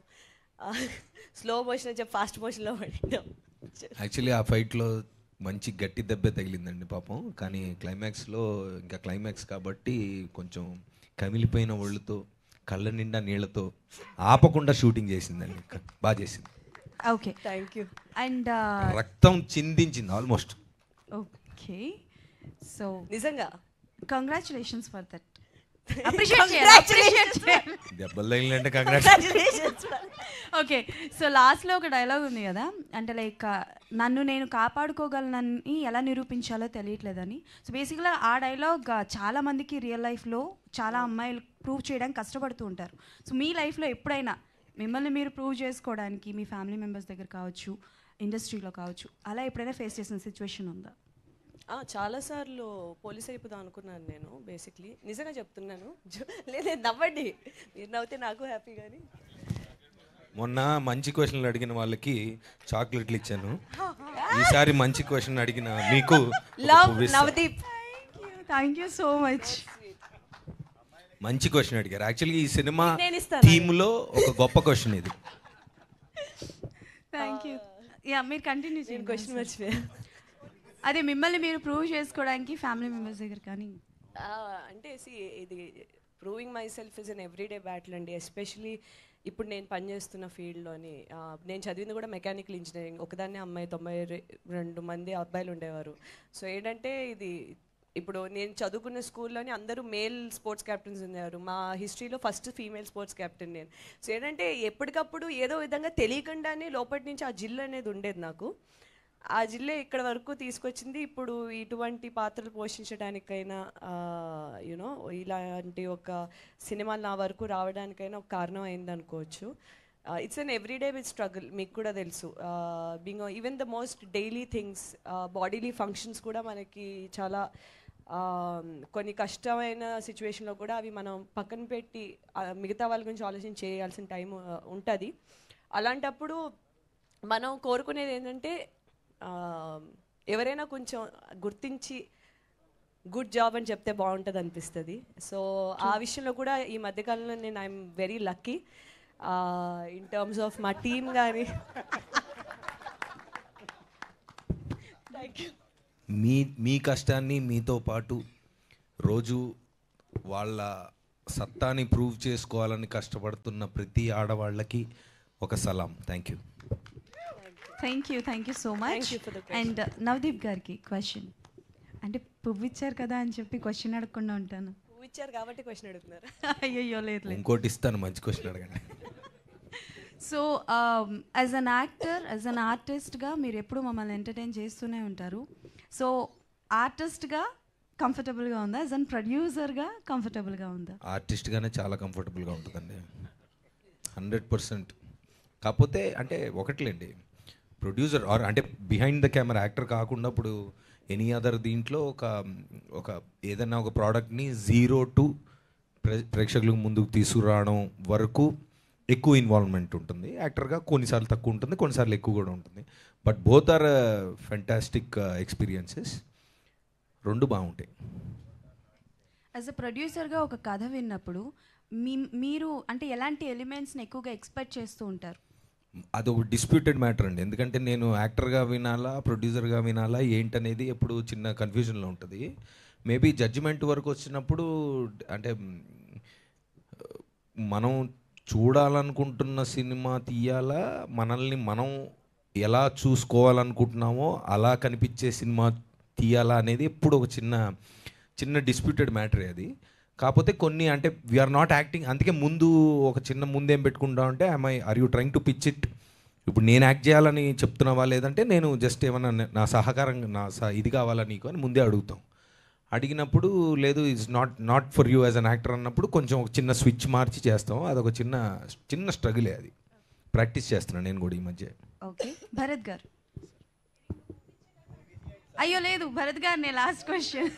స్లో మోషన్ చెప్పి ఫాస్ట్ మోషన్లో పడడం. యాక్చువల్లీ ఆ ఫైట్లో మంచి గట్టి దెబ్బే తగిలిందండి పాపం. కానీ క్లైమాక్స్లో ఇంకా క్లైమాక్స్ కాబట్టి కొంచెం కమిలిపోయిన ఒళ్ళుతో కళ్ళ నిండా నీళ్లతో ఆపకుండా షూటింగ్ చేసిందండి. బాగా చేసింది. Okay, thank you. అండ్ రక్తం చిందించింది ఆల్మోస్ట్. ఓకే, సో నిజంగా కంగ్రాచులేషన్స్ ఫర్ దట్. దెబ్బలు తగిలినంటే కంగ్రాట్స్. ఓకే, సో లాస్ట్లో ఒక డైలాగ్ ఉంది కదా, అంటే లైక్ నన్ను నేను కాపాడుకోగలనని ఎలా నిరూపించాలో తెలియట్లేదని. సో బేసిక్గా ఆ డైలాగ్ చాలా మందికి రియల్ లైఫ్లో చాలా అమ్మాయిలు ప్రూవ్ చేయడానికి కష్టపడుతూ ఉంటారు. సో మీ లైఫ్లో ఎప్పుడైనా మిమ్మల్ని మీరు ప్రూవ్ చేసుకోవడానికి మీ ఫ్యామిలీ మెంబర్స్ దగ్గర కావచ్చు, ఇండస్ట్రీలో కావచ్చు, అలా ఎప్పుడైనా ఫేస్ చేసిన సిచ్యువేషన్ ఉందా? చాలాసార్లు పోలీస్ అయిపోదాం అనుకున్నాను నేను బేసిక్లీ, నిజంగా చెప్తున్నాను. లేదు నవ్వండి, మీరు నవ్వుతే నాకు హ్యాపీ. కానీ మొన్న మంచి క్వశ్చన్లు అడిగిన వాళ్ళకి చాక్లెట్లు ఇచ్చాను. ఈసారి మంచి క్వశ్చన్ అడిగిన మీకు love Navdeep. Thank you so much. మంచి క్వశ్చన్ అడిగారు. యాక్చువల్లీ ఈ సినిమా థీమ్లో ఒక గొప్ప క్వశ్చన్ ఇది. Thank you. యా, మీరు కంటిన్యూ చేయండి. క్వశ్చన్ మర్చిపోయా. అదే మిమ్మల్ని మీరు ప్రూవ్ చేసుకోవడానికి ఫ్యామిలీ మెంబర్స్ దగ్గర కానీ అంటే ఇది proving my self is an everyday battle అండి. ఎస్పెషలీ ఇప్పుడు నేను పనిచేస్తున్న ఫీల్డ్లోని, నేను చదివింది కూడా మెకానికల్ ఇంజనీరింగ్. ఒకదాన్నే అమ్మాయి, 92 మంది అబ్బాయిలు ఉండేవారు. సో ఏంటంటే ఇది ఇప్పుడు నేను చదువుకున్న స్కూల్లోని అందరూ మేల్ స్పోర్ట్స్ క్యాప్టెన్స్ ఉండేవారు. మా హిస్టరీలో ఫస్ట్ ఫీమేల్ స్పోర్ట్స్ క్యాప్టెన్ నేను. సో ఏంటంటే ఎప్పటికప్పుడు ఏదో విధంగా తెలియకుండానే లోపటి నుంచి ఆ జిల్లు అనేది ఉండేది నాకు. ఆ జిల్లా ఇక్కడ వరకు తీసుకొచ్చింది. ఇప్పుడు ఇటువంటి పాత్రలు పోషించడానికైనా యూనో ఇలాంటి ఒక సినిమాలు నా వరకు రావడానికైనా ఒక కారణం అయింది అనుకోవచ్చు. It's an everyday with struggle. మీకు కూడా తెలుసు, being even the most daily things, bodily functions కూడా మనకి చాలా కొన్ని కష్టమైన సిచ్యువేషన్లో కూడా అవి మనం పక్కన పెట్టి మిగతా వాళ్ళ గురించి ఆలోచన చేయాల్సిన టైం ఉంటుంది. అలాంటప్పుడు మనం కోరుకునేది ఏంటంటే ఎవరైనా కొంచెం గుర్తించి గుడ్ జాబ్ అని చెప్తే బాగుంటుంది అనిపిస్తుంది. సో ఆ విషయంలో కూడా ఈ మధ్యకాలంలో నేను I'm very lucky in terms of మా టీమ్ కానీ. మీ కష్టాన్ని మీతో పాటు రోజు వాళ్ళ సత్తాని ప్రూవ్ చేసుకోవాలని కష్టపడుతున్న ప్రతి ఆడవాళ్ళకి ఒక సలాం. Thank you. Thank you so much. And Navdeep గారికి క్వశ్చన్, అంటే పువ్వు ఇచ్చారు కదా అని చెప్పి క్వశ్చన్ అడగకుండా ఉంటాను. పువ్వు ఇచ్చారు కాబట్టి క్వశ్చన్ అడుగుతున్నారు. అయ్యో లేదు, ఇంకోటి ఇస్తాను, మంచి క్వశ్చన్ అడగండి. So as an actor, as an ఆర్టిస్ట్గా మీరు ఎప్పుడు మమ్మల్ని ఎంటర్టైన్ చేస్తూనే ఉంటారు. సో ఆర్టిస్ట్గా కంఫర్టబుల్గా ఉందా, యాజ్ అన్ ప్రొడ్యూసర్గా కంఫర్టబుల్గా ఉందా? ఆర్టిస్ట్గానే చాలా కంఫర్టబుల్గా ఉంటుందండి, 100%. కాకపోతే అంటే ఒకట్లేండి, ప్రొడ్యూసర్ ఆర్ అంటే బిహైండ్ ద కెమెరా యాక్టర్ కాకుండా ఇప్పుడు ఎనీ అదర్ దీంట్లో ఒక ఏదైనా ఒక ప్రోడక్ట్ని 0 to ప్రేక్షకులకు ముందుకు తీసుకురావడం వరకు ఎక్కువ ఇన్వాల్వ్మెంట్ ఉంటుంది. యాక్టర్గా కొన్నిసార్లు తక్కువ ఉంటుంది, కొన్నిసార్లు ఎక్కువ కూడా ఉంటుంది. But both are fantastic experiences. రెండు బాగుంటాయి. యాజ్ అ ప్రొడ్యూసర్గా ఒక కథ విన్నప్పుడు మీరు అంటే ఎలాంటి ఎలిమెంట్స్ని ఎక్కువగా ఎక్స్పెక్ట్ చేస్తూ ఉంటారు? అదొక డిస్ప్యూటెడ్ మ్యాటర్ అండి. ఎందుకంటే నేను యాక్టర్గా వినాలా, ప్రొడ్యూసర్గా వినాలా ఏంటనేది ఎప్పుడు చిన్న కన్ఫ్యూజన్లో ఉంటుంది. మేబీ జడ్జిమెంట్ వరకు వచ్చినప్పుడు అంటే మనం చూడాలనుకుంటున్న సినిమా తీయాలా, మనల్ని మనం ఎలా చూసుకోవాలనుకుంటున్నామో అలా కనిపించే సినిమా తీయాలా అనేది ఎప్పుడు ఒక చిన్న డిస్ప్యూటెడ్ మ్యాటరే అది. కాకపోతే కొన్ని అంటే వీఆర్ నాట్ యాక్టింగ్, అందుకే ముందు ఒక చిన్న ముందేం పెట్టుకుంటా అంటే are you trying to pitch it, ఇప్పుడు నేను యాక్ట్ చేయాలని చెప్తున్నావా లేదంటే నేను జస్ట్ ఏమన్నా నా సహకారం ఇది కావాలా నీకు అని ముందే అడుగుతాం. అడిగినప్పుడు లేదు it's not for you as an actor అన్నప్పుడు కొంచెం ఒక చిన్న స్విచ్ మార్చి చేస్తాం. అదొక చిన్న స్ట్రగులే, అది ప్రాక్టీస్ చేస్తున్నాను నేను కూడా ఈ మధ్య. ఓకే, భరత్ గారు. అయ్యో లేదు, భరత్ గారు నేను last question.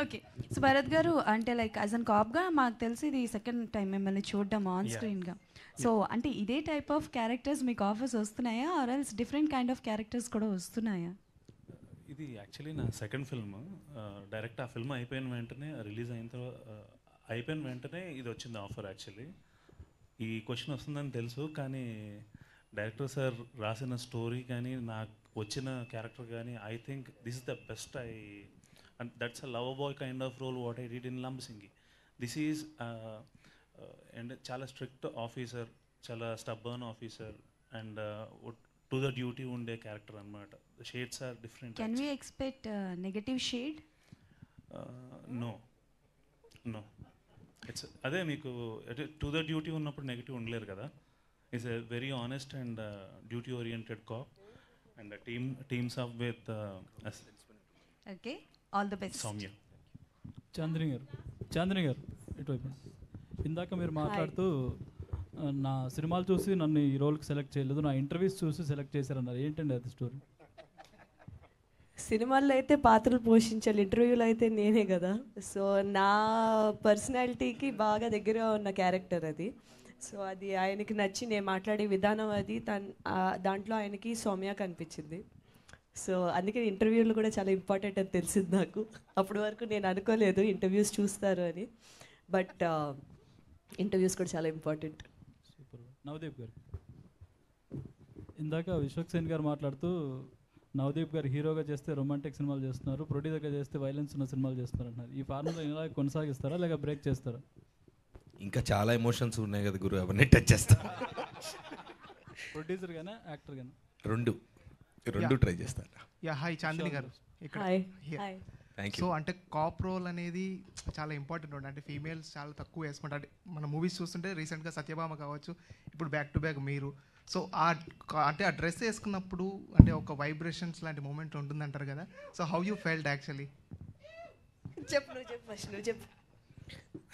Okay, so Bharat గారు అంటే లైక్ యాజ్ అన్ కాప్గా మాకు తెలిసి ఇది సెకండ్ టైం మిమ్మల్ని చూడడం ఆన్ స్క్రీన్గా. సో అంటే ఇదే టైప్ ఆఫ్ క్యారెక్టర్స్ మీకు ఆఫర్స్ వస్తున్నాయా or else different kind of characters కూడా వస్తున్నాయా? ఇది యాక్చువల్లీ నా సెకండ్ ఫిల్మ్. డైరెక్ట్ ఆ ఫిల్మ్ అయిపోయిన వెంటనే రిలీజ్ అయిన తర్వాత అయిపోయిన వెంటనే ఇది వచ్చింది ఆఫర్. యాక్చువల్లీ ఈ క్వశ్చన్ వస్తుందని తెలుసు, కానీ డైరెక్టర్ సార్ రాసిన స్టోరీ కానీ నాకు వచ్చిన క్యారెక్టర్ కానీ I think this is the best. And that's a lover boy kind of role what I did in Lambasingi. This is and chala strict officer, chala stubborn officer, and to the duty unde character anamata. The shades are different. Can we expect negative shade? No. It's ade meeku to the duty unnappudu negative undaleru kada. It's a very honest and duty oriented cop, and a teams up with us. Okay, all the best. Soumya. Chandni గారు ఇటువైపు. ఇందాక మీరు మాట్లాడుతూ నా సినిమాలు చూసి నన్ను ఈ రోల్కి సెలెక్ట్ చేయలేదు, నా ఇంటర్వ్యూస్ చూసి సెలెక్ట్ చేశారన్నారు. ఏంటండి అది స్టోరీ? సినిమాల్లో అయితే పాత్రలు పోషించాలి, ఇంటర్వ్యూలో అయితే నేనే కదా. సో నా పర్సనాలిటీకి బాగా దగ్గరగా ఉన్న క్యారెక్టర్ అది. సో అది ఆయనకి నచ్చి నేను మాట్లాడే విధానం అది దాంట్లో ఆయనకి సౌమ్య కనిపించింది. సో అందుకే ఇంటర్వ్యూలు కూడా చాలా ఇంపార్టెంట్ అని తెలిసింది నాకు. అప్పటి వరకు నేను అనుకోలేదు ఇంటర్వ్యూస్ చూస్తారు అని, బట్ ఇంటర్వ్యూస్ కూడా చాలా ఇంపార్టెంట్. సూపర్. నవదీప్ గారు, ఇందాక విశ్వక్సేన్ గారు మాట్లాడుతూ నవదీప్ గారు హీరోగా చేస్తే రొమాంటిక్ సినిమాలు చేస్తున్నారు, ప్రొడ్యూసర్గా చేస్తే వైలెన్స్ ఉన్న సినిమాలు చేస్తున్నారు అంటున్నారు. ఈ ఫార్ములా ఇలా కొనసాగిస్తారా లేక బ్రేక్ చేస్తారా? ఇంకా చాలా ఎమోషన్స్ ఉన్నాయి కదా గురు, అవన్నీ టచ్ చేస్తా. ప్రొడ్యూసర్ గానే యాక్టర్ గానే రెండు ట్రై చేస్తాను. హాయ్ చాందిని గారు ఇక్కడ. సో అంటే కాప్ రోల్ అనేది చాలా ఇంపార్టెంట్ ఉంటుంది. అంటే ఫీమేల్స్ చాలా తక్కువ వేసుకుంటారు. అంటే మన మూవీస్ చూస్తుంటే రీసెంట్గా సత్యభామ కావచ్చు, ఇప్పుడు బ్యాక్ టు బ్యాక్ మీరు. సో అంటే ఆ డ్రెస్ వేసుకున్నప్పుడు అంటే ఒక వైబ్రేషన్స్ లాంటి మూమెంట్ ఉంటుంది అంటారు కదా. So how you felt actually? చెప్పు.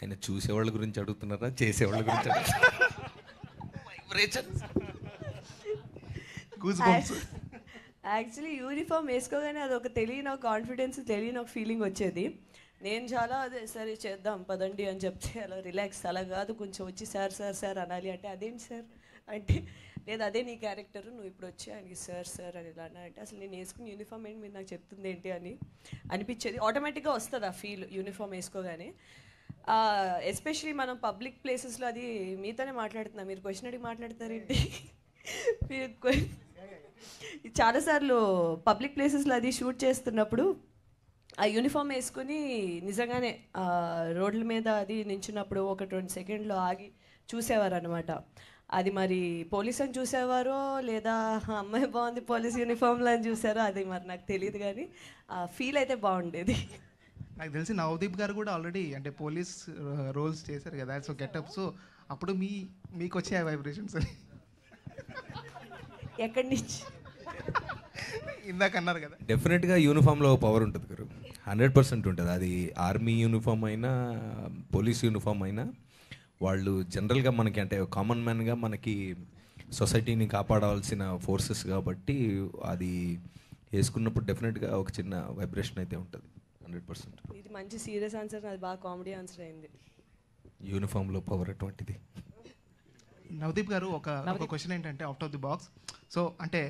ఆయన చూసేవాళ్ళ గురించి అడుగుతున్నారా చేసేవాళ్ళ గురించి అడుగుతున్నారా? యాక్చువల్లీ యూనిఫామ్ వేసుకోగానే అది ఒక తెలియని ఒక కాన్ఫిడెన్స్, తెలియని ఒక ఫీలింగ్ వచ్చేది. నేను చాలా అదే సరే చేద్దాం పదండి అని చెప్తే అలా రిలాక్స్, అలా కాదు కొంచెం వచ్చి సార్ అనాలి అంటే అదేంటి సార్ అంటే లేదు అదే నీ క్యారెక్టర్, నువ్వు ఇప్పుడు వచ్చి ఆయనకి సార్ అని ఇలా అంటే అసలు నేను వేసుకుని యూనిఫామ్ ఏంటి మీరు నాకు చెప్తుంది ఏంటి అని అనిపించేది. ఆటోమేటిక్గా వస్తుంది ఆ ఫీల్ యూనిఫామ్ వేసుకోగానే. ఎస్పెషలీ మనం పబ్లిక్ ప్లేసెస్లో, అది మీతోనే మాట్లాడుతున్నా, మీరు క్వశ్చన్ అడిగి మాట్లాడతారేంటి? మీరు చాలాసార్లు పబ్లిక్ ప్లేసెస్లో అది షూట్ చేస్తున్నప్పుడు ఆ యూనిఫామ్ వేసుకుని నిజంగానే రోడ్ల మీద అది నించున్నప్పుడు ఒక 20 సెకండ్లో ఆగి చూసేవారు అనమాట. అది మరి పోలీస్ అని చూసేవారో లేదా అమ్మాయి బాగుంది పోలీస్ యూనిఫామ్లో అని చూసారో అది మరి నాకు తెలియదు, కానీ ఫీల్ అయితే బాగుండేది. నాకు తెలిసి నవదీప్ గారు కూడా ఆల్రెడీ అంటే పోలీస్ రోల్స్ చేశారు కదా, సో గెటప్. సో అప్పుడు మీకు వచ్చే వైబ్రేషన్స్ ఎక్కడి నుంచి ఇందాక అన్నారు కదా. డెఫినెట్గా యూనిఫామ్లో పవర్ ఉంటుంది గురు, 100% ఉంటుంది. అది ఆర్మీ యూనిఫామ్ అయినా పోలీస్ యూనిఫామ్ అయినా వాళ్ళు జనరల్గా మనకి అంటే కామన్ మ్యాన్గా మనకి సొసైటీని కాపాడాల్సిన ఫోర్సెస్ కాబట్టి అది వేసుకున్నప్పుడు డెఫినెట్గా ఒక చిన్న వైబ్రేషన్ అయితే ఉంటుంది 100%. ఇది మంచి సీరియస్ ఆన్సర్, అది బాగా కామెడీ ఆన్సర్ అయింది. యూనిఫామ్లో పవర్ అటువంటిది. నవదీప్ గారు ఒక క్వశ్చన్ ఏంటంటే out of the box. So అంటే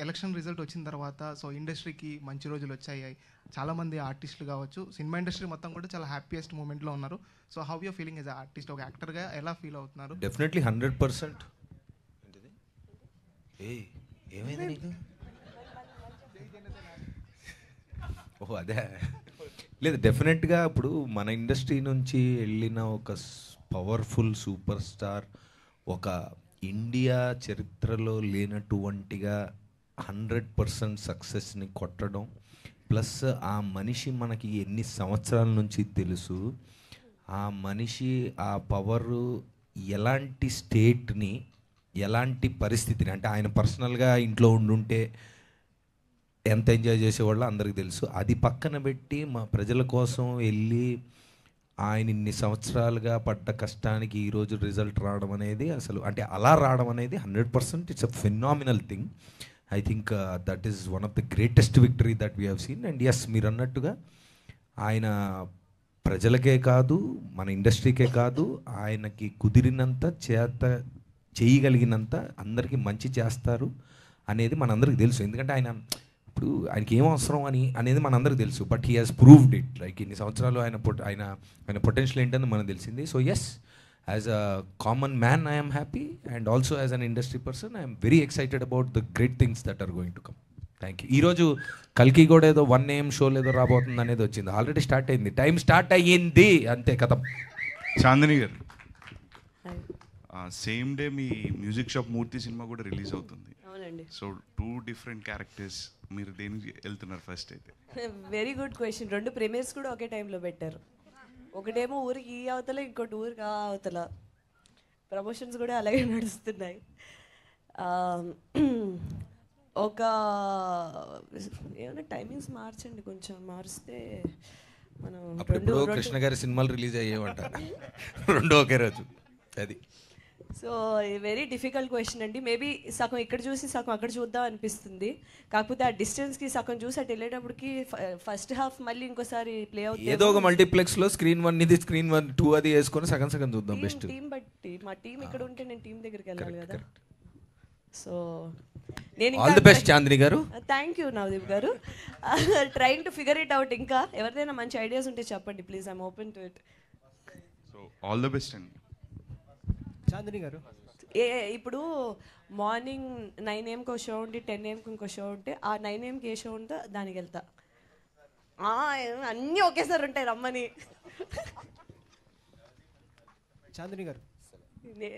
ఎలక్షన్ రిజల్ట్ వచ్చిన తర్వాత సో ఇండస్ట్రీకి మంచి రోజులు వచ్చాయి, చాలామంది ఆర్టిస్టులు కావచ్చు, సినిమా ఇండస్ట్రీ మొత్తం కూడా చాలా హ్యాపీయెస్ట్ మూమెంట్లో ఉన్నారు. So how your feeling as artist, ఒక యాక్టర్గా ఎలా ఫీల్ అవుతున్నారు? డెఫినెట్లీ 100%. ఏమైంది నీకు? ఓహో అదే లేదు, డెఫినెట్గా ఇప్పుడు మన ఇండస్ట్రీ నుంచి వెళ్ళిన ఒక పవర్ఫుల్ సూపర్ స్టార్ ఒక ఇండియా చరిత్రలో లేనటువంటిగా 100% సక్సెస్ని కొట్టడం, ప్లస్ ఆ మనిషి మనకి ఎన్ని సంవత్సరాల నుంచి తెలుసు, ఆ మనిషి ఆ పవరు ఎలాంటి స్టేట్ని ఎలాంటి పరిస్థితిని అంటే ఆయన పర్సనల్గా ఇంట్లో ఉండుంటే ఎంత ఎంజాయ్ చేసేవాళ్ళో అందరికీ తెలుసు. అది పక్కన పెట్టి మా ప్రజల కోసం వెళ్ళి ఆయన ఇన్ని సంవత్సరాలుగా పడ్డ కష్టానికి ఈరోజు రిజల్ట్ రావడం అనేది అసలు అంటే అలా రావడం అనేది 100% it's a phenomenal thing. I think that is one of the greatest victory that we have seen. And yes, మీరు అన్నట్టుగా ఆయన ప్రజలకే కాదు మన ఇండస్ట్రీకే కాదు, ఆయనకి కుదిరినంత చేయగలిగినంత అందరికీ మంచి చేస్తారు అనేది మనందరికీ తెలుసు. ఎందుకంటే ఇప్పుడు ఆయనకి ఏం అవసరం అనేది మనందరికీ తెలుసు. But he has proved it. Like ఇన్ని సంవత్సరాలు ఆయన పొటెన్షియల్ ఏంటని మనకు తెలిసింది. So yes, as a common man I'm happy, and also as an industry person I'm very excited about the great things that are going to come. Thank you. ఈరోజు కల్కి కూడా ఏదో 1 AM షో ఏదో రాబోతుంది అనేది వచ్చింది. ఆల్రెడీ స్టార్ట్ అయింది, time start అయ్యింది, అంతే కథం. చాందిని గారు, సేమ్ డే మీ మ్యూజిక్ షాప్ మూర్తి సినిమా కూడా రిలీజ్ అవుతుంది. సో 2 డిఫరెంట్ క్యారెక్టర్స్, మీరు దేనికి వెళ్తున్నారు ఫస్ట్ అయితే? Very good question. 2 ప్రీమియర్స్ కూడా ఒకే టైంలో పెట్టారు. ఒకటేమో ఊరికి ఈ అవతల, ఇంకోటి ఊరికి ఆ అవతల. ప్రమోషన్స్ కూడా అలాగే నడుస్తున్నాయి. ఒక ఏమైనా టైమింగ్స్ మార్చండి, కొంచెం మారిస్తే మనం అప్పుడు కృష్ణ గారి సినిమాలు రిలీజ్ అయ్యేవంట 2 ఒకే రోజు. అది సో వెరీ డిఫికల్ట్ క్వశ్చన్ అండి. మేబీ సగం ఇక్కడ చూసి సగం అక్కడ చూద్దాం అనిపిస్తుంది. కాకపోతే ఆ డిస్టెన్స్కి సగం చూసి అటు వెళ్ళేటప్పటికి ఫస్ట్ హాఫ్ మళ్ళీ ఇంకోసారి ప్లే అవుతుంది. ఏదో ఒక మల్టీప్లెక్స్లో స్క్రీన్ 1 ఇది, స్క్రీన్ 1, 2 అది వేసుకొని సగం సగం చూద్దాం. బెస్ట్ టీం బట్టి, మా టీం ఇక్కడ ఉంటే నేను టీం దగ్గరికి వెళ్ళాలి కదా. సో నేను ఆల్ ది బెస్ట్ చాందిని గారు. థ్యాంక్ యూ నవదీప్ గారు. Trying to figure it out. ఇంకా ఎవరిదైనా మంచి ఐడియాస్ ఉంటే చెప్పండి please, I'm open to it. So all the best అండి. చాందిని గారు, ఇప్పుడు మార్నింగ్ 9 AMకి ఒక షో ఉంటే 10 AMకి ఇంకో షో ఉంటే ఆ 9 AMకి ఏ షో ఉంటే దానికి వెళ్తా. అన్నీ ఒకేసారి ఉంటాయి రమ్మని. చాందిని గారు,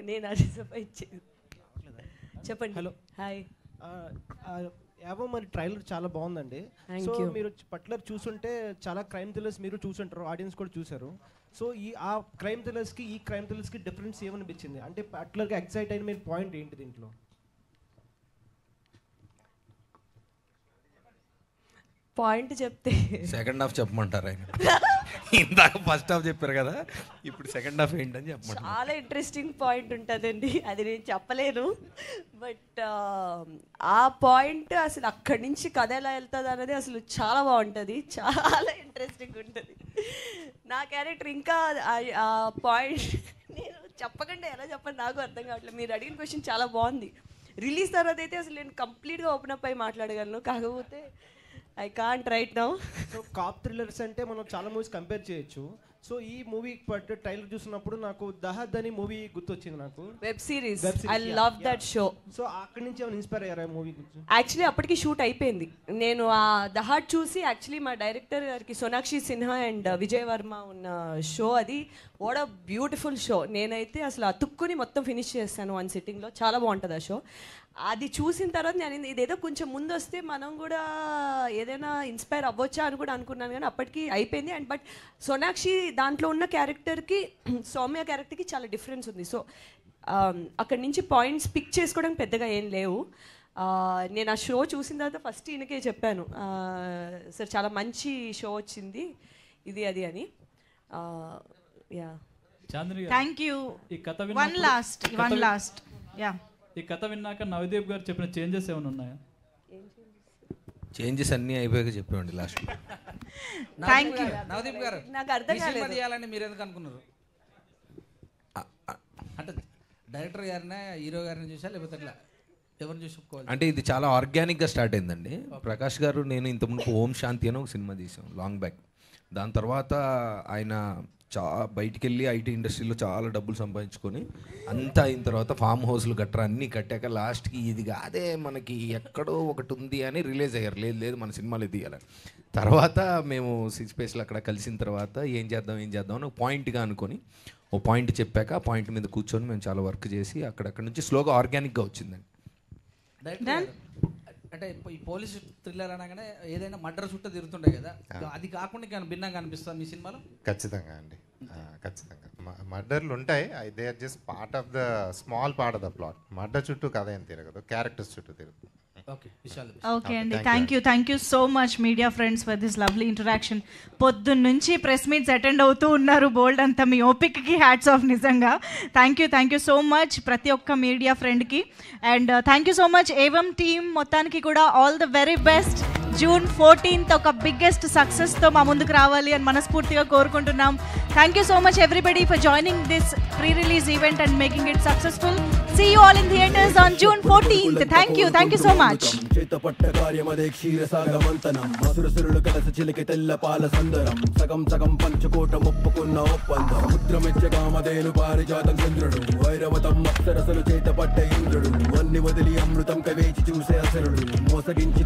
నేను అది ఇచ్చేది. చెప్పండి. Hello, hi. ఏవో మరి ట్రైలర్ చాలా బాగుందండి. సో మీరు పర్టికులర్ చూసుంటే చాలా క్రైమ్ థ్రిల్లర్స్ మీరు చూసుంటారు, ఆడియన్స్ కూడా చూసారు. సో ఆ క్రైమ్ థ్రిల్లర్స్కి ఈ క్రైమ్ థ్రిల్లర్స్కి డిఫరెన్స్ ఏమనిపించింది? అంటే పర్టికులర్గా ఎక్సైట్ అయిన మీరు పాయింట్ ఏంటి దీంట్లో? పాయింట్ చెప్తే సెకండ్ హాఫ్ చెప్పమంటారు ఆయన. ఇందాక ఫస్ట్ హాఫ్ చెప్పారు కదా, ఇప్పుడు సెకండ్ హాఫ్ ఏంటని చెప్పమంటారు. చాలా ఇంట్రెస్టింగ్ పాయింట్ ఉంటుందండి, అది నేను చెప్పలేను. బట్ ఆ పాయింట్ అసలు అక్కడి నుంచి కథ ఎలా వెళ్తుంది అనేది అసలు చాలా బాగుంటుంది, చాలా ఇంట్రెస్టింగ్ ఉంటుంది. నా క్యారెక్టర్ ఇంకా ఆ పాయింట్ నేను చెప్పకుండా ఎలా చెప్పండి నాకు అర్థం కావట్లేదు. మీరు అడిగిన క్వశ్చన్ చాలా బాగుంది. రిలీజ్ తర్వాత అయితే అసలు నేను కంప్లీట్గా ఓపెన్ అప్ అయి మాట్లాడగలను, కాకపోతే I can't right now. So cop thrillers అంటే మనం చాలా మూవీస్ కంపేర్ చేయొచ్చు. సో ఈ మూవీ ట్రైలర్ చూసినప్పుడు నాకు దహద్ అని మూవీ గుర్తొచ్చింది. నాకు web series, I love that show. So అక్కడి నుంచి ఏమైనా ఇన్స్పైర్ అయ్యారా మూవీ గురించి? యాక్చువల్లీ అప్పటికి షూట్ అయిపోయింది. నేను ఆ దహద్ చూసి యాక్చువల్లీ మా డైరెక్టర్ గారికి సోనాక్షి సిన్హా అండ్ విజయ్ వర్మ ఉన్న షో అది. What a beautiful show. నేనైతే అసలు అతుక్కుని మొత్తం ఫినిష్ చేస్తాను 1 సిట్టింగ్లో. చాలా బాగుంటుంది ఆ షో. అది చూసిన తర్వాత నేను ఇదేదో కొంచెం ముందు వస్తే మనం కూడా ఏదైనా ఇన్స్పైర్ అవ్వచ్చా అని కూడా అనుకున్నాను, కానీ అప్పటికి అయిపోయింది. అండ్ బట్ సోనాక్షి దాంట్లో ఉన్న క్యారెక్టర్కి సౌమ్య క్యారెక్టర్కి చాలా డిఫరెన్స్ ఉంది. సో అక్కడి నుంచి పాయింట్స్ పిక్ చేసుకోవడానికి పెద్దగా ఏం లేవు. నేను ఆ షో చూసిన తర్వాత ఫస్ట్ ఈయనకే చెప్పాను, సార్ చాలా మంచి షో వచ్చింది ఇది అది అని. యా, చాందిని గారు, థ్యాంక్ యూ. ఈ కథ వన్ లాస్ట్ యా, ఈ కథ విన్నాక నవదీప్ గారు చెప్పిన చేంజెస్ ఏమైనా ఉన్నాయా? చేంజెస్ అన్నీ అయిపోయాక చెప్పేవండి లాస్ట్. Thank you. నవదీప్ గారు, నాకు అర్థం కాలేదు చేయాలని మీరు ఎందుకు అనుకున్నారు? అంటే డైరెక్టర్ గారినే, హీరో గారిని చూసా, లేకపోతే ఎట్లా, ఎవరిని చూసి ఒప్పుకోవాలి? అంటే ఇది చాలా ఆర్గానిక్గా స్టార్ట్ అయిందండి. ప్రకాష్ గారు నేను ఇంతకుముందు ఓం శాంతి అని ఒక సినిమా తీసాం లాంగ్ బ్యాక్. దాని తర్వాత ఆయన బయటికి వెళ్ళి ఐటీ ఇండస్ట్రీలో చాలా డబ్బులు సంపాదించుకొని అంతా అయిన తర్వాత ఫామ్ హౌస్లు గట్రా అన్నీ కట్టాక లాస్ట్కి ఇది కాదే మనకి ఎక్కడో ఒకటి ఉంది అని రిలీజ్ అయ్యారు. లేదు మన సినిమాలు తీయాలి. తర్వాత మేము సిక్స్ స్పేస్లో అక్కడ కలిసిన తర్వాత ఏం చేద్దాం అని ఒక పాయింట్గా అనుకొని ఓ పాయింట్ చెప్పాక ఆ పాయింట్ మీద కూర్చొని మేము చాలా వర్క్ చేసి అక్కడక్కడ నుంచి స్లోగా ఆర్గానిక్గా వచ్చిందండి. అంటే ఈ పోలీస్ థ్రిల్లర్ అనగానే ఏదైనా మర్డర్ చుట్టూ తిరుగుతుంటాయి కదా, అది కాకుండా ఇంకా భిన్నంగా అనిపిస్తుంది మీ సినిమాలో? ఖచ్చితంగా అండి, ఖచ్చితంగా మర్డర్లు ఉంటాయి. They are just part of the small part of the plot. Murder చుట్టూ కథ ఏం తిరగదు, క్యారెక్టర్స్ చుట్టూ తిరుగుతుంది. ఓకే అండి, thank you so much media friends for this lovely interaction. పొద్దున్న నుంచి ప్రెస్ మీట్స్ అటెండ్ అవుతూ ఉన్నారు బోల్డ్ అంతా. మీ ఓపికకి హ్యాట్స్ ఆఫ్ నిజంగా. థ్యాంక్ యూ సో మచ్ ప్రతి ఒక్క మీడియా ఫ్రెండ్కి. And thank you so much Evam team మొత్తానికి కూడా. All the very best. June 14th ఒక బిగ్గెస్ట్ సక్సెస్తో మా ముందుకు రావాలి అని మనస్ఫూర్తిగా కోరుకుంటున్నాం. Thank you so much everybody for joining this pre-release event and making it successful. See you all in theaters on June 14th. Thank you so much. చేతపట్ట కార్యమదే క్షీరసాగమంతనం మసురసురులు కలసి చిలికి తెల్ల పాల సందరం సగం సగం పంచుకోట ఒప్పుకున్న ఒప్పందం ముద్రమెచ్చగా మదేలు పారిజాతం చంద్రుడు వైరవతం అప్సరసలు చేతపట్ట ఇంద్రుడు అన్ని వదిలి అమృతం కవేచి చూసే అసరుడు మోసగించి